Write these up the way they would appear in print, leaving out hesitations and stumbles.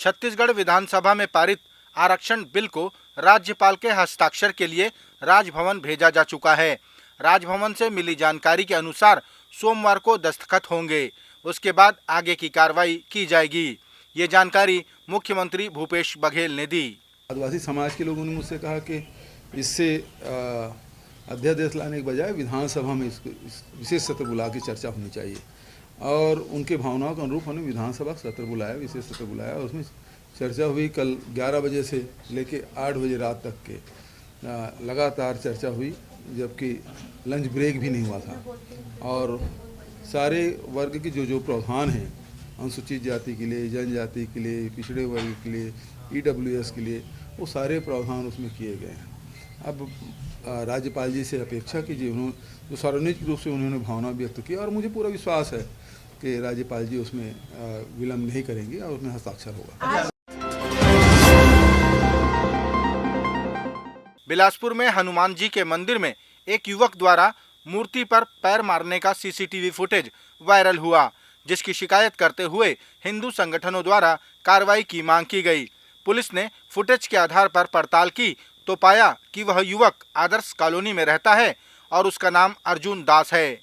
छत्तीसगढ़ विधानसभा में पारित आरक्षण बिल को राज्यपाल के हस्ताक्षर के लिए राजभवन भेजा जा चुका है। राजभवन से मिली जानकारी के अनुसार सोमवार को दस्तखत होंगे, उसके बाद आगे की कार्रवाई की जाएगी। ये जानकारी मुख्यमंत्री भूपेश बघेल ने दी। आदिवासी समाज के लोगों ने मुझसे कहा कि इससे अध्यादेश लाने के बजाय विधानसभा में इसको विशेष सत्र बुला के चर्चा होनी चाहिए और उनके भावनाओं के अनुरूप हमने विधानसभा सत्र बुलाया, विशेष सत्र बुलाया और उसमें चर्चा हुई। कल 11 बजे से लेके 8 बजे रात तक के लगातार चर्चा हुई, जबकि लंच ब्रेक भी नहीं हुआ था और सारे वर्ग के जो प्रावधान हैं, अनुसूचित जाति के लिए, जनजाति के लिए, पिछड़े वर्ग के लिए, EWS के लिए, वो सारे प्रावधान उसमें किए गए हैं। अब राज्यपाल जी से अपेक्षा की जो सार्वजनिक रूप से उन्होंने भावना व्यक्त की और मुझे पूरा विश्वास है कि राज्यपाल जी उसमें विलम्ब नहीं करेंगे और उसमें हस्ताक्षर होगा। बिलासपुर में हनुमान जी के मंदिर में एक युवक द्वारा मूर्ति पर पैर मारने का सीसीटीवी फुटेज वायरल हुआ, जिसकी शिकायत करते हुए हिंदू संगठनों द्वारा कार्रवाई की मांग की गई। पुलिस ने फुटेज के आधार पर पड़ताल की तो पाया कि वह युवक आदर्श कॉलोनी में रहता है और उसका नाम अर्जुन दास है।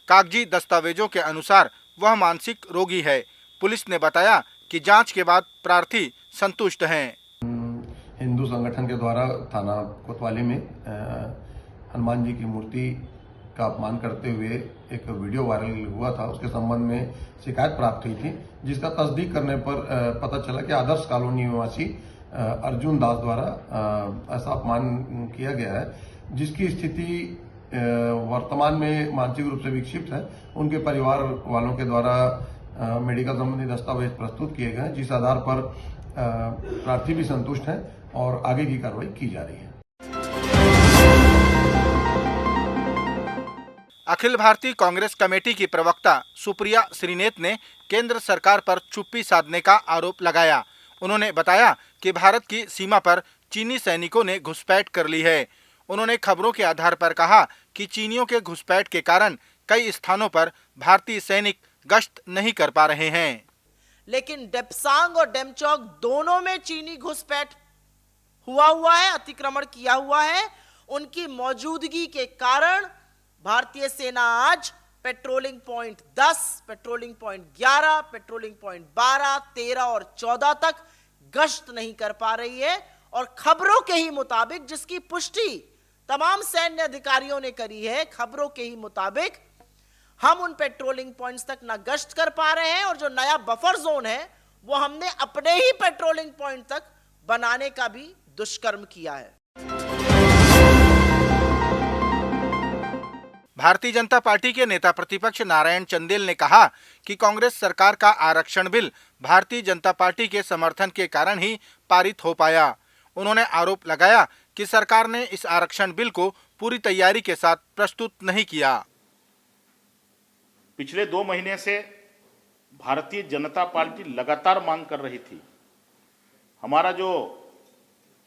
कागजी दस्तावेजों के अनुसार वह मानसिक रोगी है। पुलिस ने बताया कि जांच के बाद प्रार्थी संतुष्ट हैं। हिंदू संगठन के द्वारा थाना कोतवाली में हनुमान जी की मूर्ति का अपमान करते हुए एक वीडियो वायरल हुआ था। उसके संबंध में शिकायत प्राप्त हुई थी, जिसका तस्दीक करने पर पता चला कि आदर्श कॉलोनी निवासी अर्जुन दास द्वारा ऐसा अपमान किया गया है, जिसकी स्थिति वर्तमान में मानसिक रूप से विक्षिप्त है। उनके परिवार वालों के द्वारा मेडिकल संबंधी दस्तावेज प्रस्तुत किए गए, जिस आधार पर प्रार्थी भी संतुष्ट हैं और आगे की कार्रवाई की जा रही है। अखिल भारतीय कांग्रेस कमेटी की प्रवक्ता सुप्रिया श्रीनेत ने केंद्र सरकार पर चुप्पी साधने का आरोप लगाया। उन्होंने बताया कि भारत की सीमा पर चीनी सैनिकों ने घुसपैठ कर ली है। उन्होंने खबरों के आधार पर कहा कि चीनियों के घुसपैठ के कारण कई स्थानों पर भारतीय सैनिक गश्त नहीं कर पा रहे हैं। लेकिन डेप्सांग और डेमचौक दोनों में चीनी घुसपैठ हुआ है, अतिक्रमण किया हुआ है। उनकी मौजूदगी के कारण भारतीय सेना आज patrolling point 10, patrolling point 11, patrolling point 12, 13 और 14 तक गश्त नहीं कर पा रही है। और खबरों के ही मुताबिक, जिसकी पुष्टि तमाम सैन्य अधिकारियों ने करी है, खबरों के ही मुताबिक हम उन पेट्रोलिंग पॉइंट्स तक ना गश्त कर पा रहे हैं और जो नया बफर जोन है वो हमने अपने ही पेट्रोलिंग पॉइंट तक बनाने का भी दुष्कर्म किया है। भारतीय जनता पार्टी के नेता प्रतिपक्ष नारायण चंदेल ने कहा कि कांग्रेस सरकार का आरक्षण बिल भारतीय जनता पार्टी के समर्थन के कारण ही पारित हो पाया। उन्होंने आरोप लगाया कि सरकार ने इस आरक्षण बिल को पूरी तैयारी के साथ प्रस्तुत नहीं किया। पिछले 2 महीने से भारतीय जनता पार्टी लगातार मांग कर रही थी। हमारा जो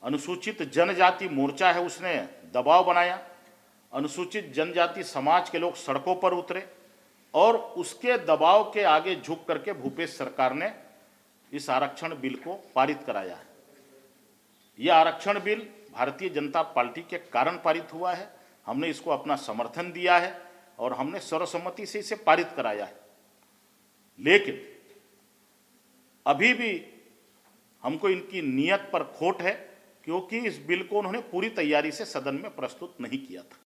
अनुसूचित जनजाति मोर्चा है उसने दबाव बनाया, अनुसूचित जनजाति समाज के लोग सड़कों पर उतरे और उसके दबाव के आगे झुक करके भूपेश सरकार ने इस आरक्षण बिल को पारित कराया है। यह आरक्षण बिल भारतीय जनता पार्टी के कारण पारित हुआ है। हमने इसको अपना समर्थन दिया है और हमने सर्वसम्मति से इसे पारित कराया है। लेकिन अभी भी हमको इनकी नीयत पर खोट है, क्योंकि इस बिल को उन्होंने पूरी तैयारी से सदन में प्रस्तुत नहीं किया था।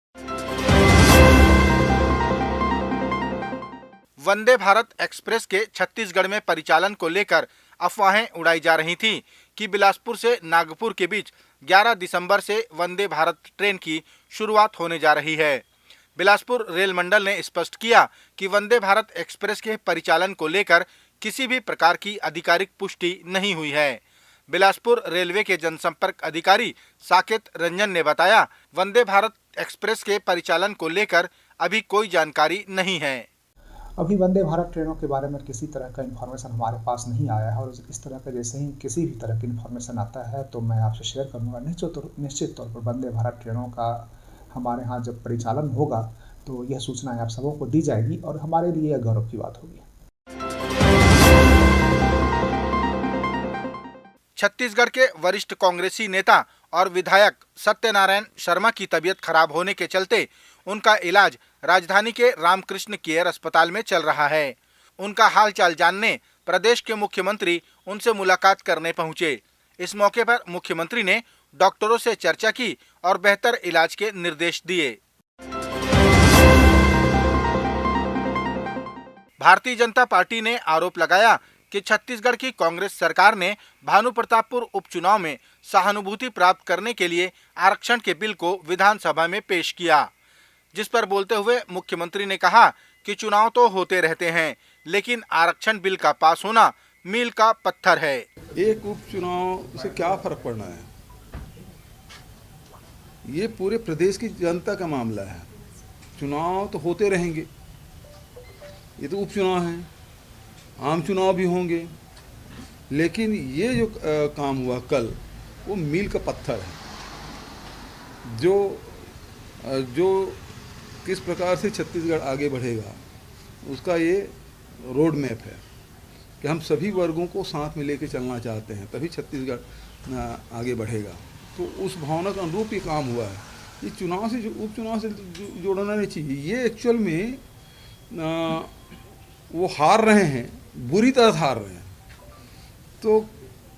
वंदे भारत एक्सप्रेस के छत्तीसगढ़ में परिचालन को लेकर अफवाहें उड़ाई जा रही थीं कि बिलासपुर से नागपुर के बीच 11 दिसंबर से वंदे भारत ट्रेन की शुरुआत होने जा रही है। बिलासपुर रेल मंडल ने स्पष्ट किया कि वंदे भारत एक्सप्रेस के परिचालन को लेकर किसी भी प्रकार की आधिकारिक पुष्टि नहीं हुई है। बिलासपुर रेलवे के जनसंपर्क अधिकारी साकेत रंजन ने बताया, वंदे भारत एक्सप्रेस के परिचालन को लेकर अभी कोई जानकारी नहीं है। अभी वंदे भारत ट्रेनों के बारे में किसी तरह का इन्फॉर्मेशन हमारे पास नहीं आया है और इस तरह का जैसे ही किसी भी तरह की इन्फॉर्मेशन आता है तो मैं आपसे शेयर करूँगा। निश्चित तौर पर वंदे भारत ट्रेनों का हमारे यहाँ जब परिचालन होगा तो यह सूचना आप सबों को दी जाएगी और हमारे लिए यह गौरव की बात होगी। छत्तीसगढ़ के वरिष्ठ कांग्रेसी नेता और विधायक सत्यनारायण शर्मा की तबीयत खराब होने के चलते उनका इलाज राजधानी के रामकृष्ण केयर अस्पताल में चल रहा है। उनका हालचाल जानने प्रदेश के मुख्यमंत्री उनसे मुलाकात करने पहुंचे। इस मौके पर मुख्यमंत्री ने डॉक्टरों से चर्चा की और बेहतर इलाज के निर्देश दिए। भारतीय जनता पार्टी ने आरोप लगाया कि छत्तीसगढ़ की कांग्रेस सरकार ने भानुप्रतापपुर उपचुनाव में सहानुभूति प्राप्त करने के लिए आरक्षण के बिल को विधानसभा में पेश किया, जिस पर बोलते हुए मुख्यमंत्री ने कहा कि चुनाव तो होते रहते हैं, लेकिन आरक्षण बिल का पास होना मील का पत्थर है। एक उपचुनाव से क्या फर्क पड़ना है? ये पूरे प्रदेश की जनता का मामला है। चुनाव तो होते रहेंगे, ये तो उपचुनाव है, आम चुनाव भी होंगे, लेकिन ये जो काम हुआ कल, वो मील का पत्थर है। जो किस प्रकार से छत्तीसगढ़ आगे बढ़ेगा, उसका ये रोड मैप है कि हम सभी वर्गों को साथ में लेके चलना चाहते हैं, तभी छत्तीसगढ़ आगे बढ़ेगा। तो उस भावना के अनुरूप ये काम हुआ है। ये चुनाव से उपचुनाव से जोड़ना नहीं चाहिए। ये एक्चुअल में वो हार रहे हैं, बुरी तरह हार रहे हैं, तो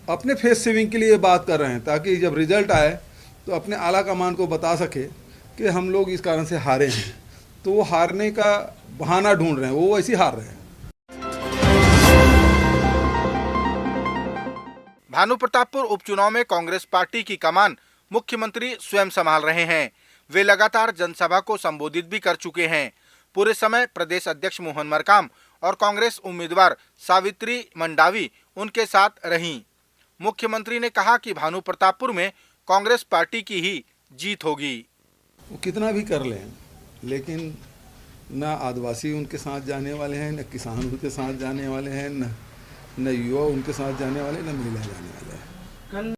अपने फेस सेविंग के लिए ये बात कर रहे हैं, ताकि जब रिजल्ट आए तो अपने आला कमान को बता सके कि हम लोग इस कारण से हारे हैं। तो वो हारने का बहाना ढूंढ रहे हैं, वो वैसे हार रहे हैं। भानुप्रतापपुर उपचुनाव में कांग्रेस पार्टी की कमान मुख्यमंत्री स्वयं संभाल रहे हैं। वे लगातार जनसभा को संबोधित भी कर चुके हैं। पूरे समय प्रदेश अध्यक्ष मोहन मरकाम और कांग्रेस उम्मीदवार सावित्री मंडावी उनके साथ रहीं। मुख्यमंत्री ने कहा कि भानुप्रतापपुर में कांग्रेस पार्टी की ही जीत होगी। वो कितना भी कर लें, लेकिन न आदिवासी उनके साथ जाने वाले हैं, न किसान उनके साथ जाने वाले हैं, न युवा उनके साथ जाने वाले, न महिला जाने वाले हैं।